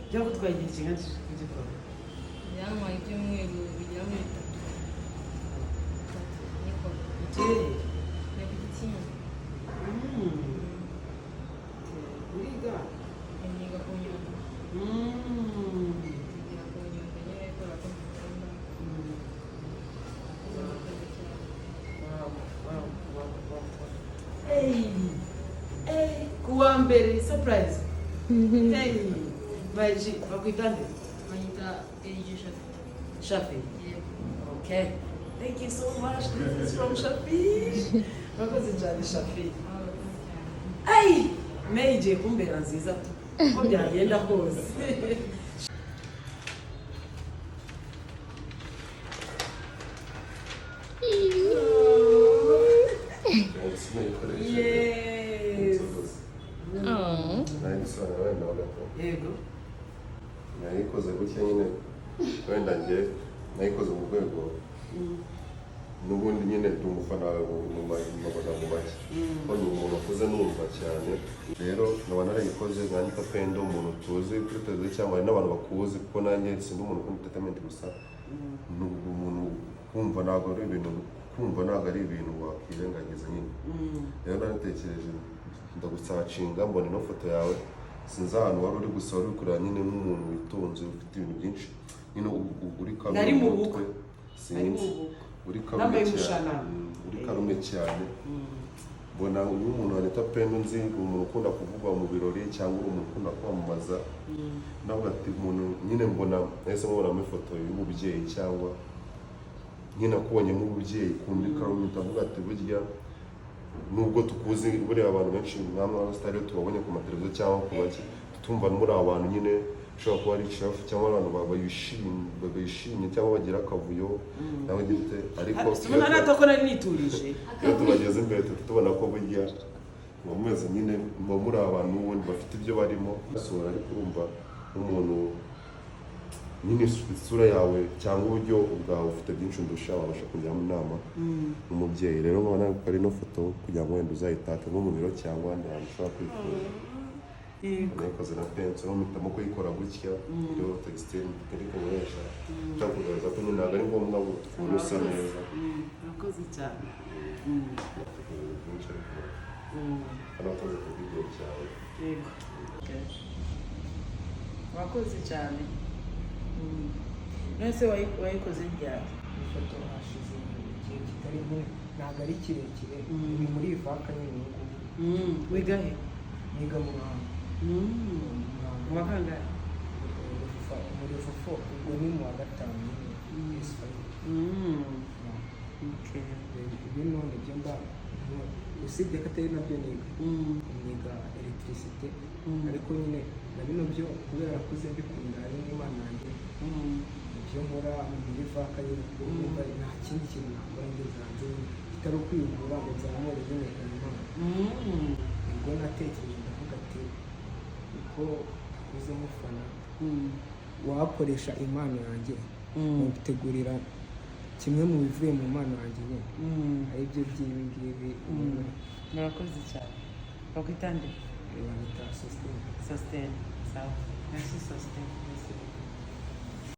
byagutwaye igihe kingana kugikora byantwaye ibyumweru bigera muri 3 ugiye ni ku Gikingi uriga niga ku Nyundo niga ku Nyundo nyine gukora ko mukunda kuwa mbere surprise baje bakwitande banyita Elige Shafi yego okay thank you so much this is from Shafi bakoze cyane Shafi ay meje kumbera nziza ko byagenda kose yes yego nayikoze gutya nyine wenda njye nayikoze mu rwego n'ubundi nyine ndi umufana mu magambo make ko ni umuntu akuze numva cyane rero nkaba narayikoze nkandika pendo umuntu tuzi kuri televiziyo cyangwa hari n'abantu bakuzi kuko nanjye sindi umuntu ukunda entertainment gusa ni umuntu kumva ntabwo ari ibintu wakwirengagiza nyine rero naratekereje ndagusacinga mbona ino foto yawe sinzi ahantu wari uri gusa wari kureba nyine nk'umuntu witonze ufite ibintu byinshi nyine uri karume mu mutwe sinzi uri karume cyane mbona umuntu wanita pendo nzi umuntu ukunda kuvugwa mu birori cyangwa uri umuntu ukunda kwamamaza nawe ati umuntu nyine mbona nahise mubonamo ifoto y'umubyeyi cyangwa nyine akubonyemo umubyeyi kundi karume ndavuga ati burya nubwo tukuzi buriya abantu benshi nkamwe abasitari tubabonye ku mateleviziyo cyangwa ku baki tumva muri abantu nyine ushobora kuba ari chef cyangwa abantu bayishimye cyangwa bagira akavuyo nawe gite ariko tubona natako nari niturije iyo tubageze imbere tubona ko burya bameze nyine muri abantu ubundi bafite ibyo barimo basura ariko urumva nk'umuntu nyine isura yawe cyangwa uburyo bwawe ufite byinshi ndusha wabasha kujya mu nama n'umubyeyi rero nkabona ko ari no foto kugira ngo wenda uzayitake nko mu biro cyangwa ahandi hantu ushobora kwifuza nayikoze na penso mpitamo kuyikora gutya iriho textile iri kuboresha nshaka kugaragaza ko ntabwo ari ngombwa ngo ukuntu usa neza urakoze cyane hano wakoze ku video cyawe yego wakoze cyane nese wayikoze ryari ifoto hashize igihe kitari ntabwo ari kirekire ni muri ivaka nyine wiga he niga mu Ruhango mu wa kangahe muri fufo ubwo ni mu wa gatanu nyine ibi none byo mba usibye ko atari nabyo niga electricité ariko nyine na bino byo kubera nakuze mbikunda ari n'Imana yanjye ibyo nkora muri vaka nyine kumva nta kindi kintu nakora ngeze hanze kitari ukwihugura ngo nzamure nyine impano ubwo natekereje ndavuga ati uko akuze mufana wakoresha impano yanjye mubitegurira kimwe mu bivuye mu mpano yanjye nyine ari byo by'ibi ngibi murakoze cyane bakwitandira banyita sustain sawa merci sustain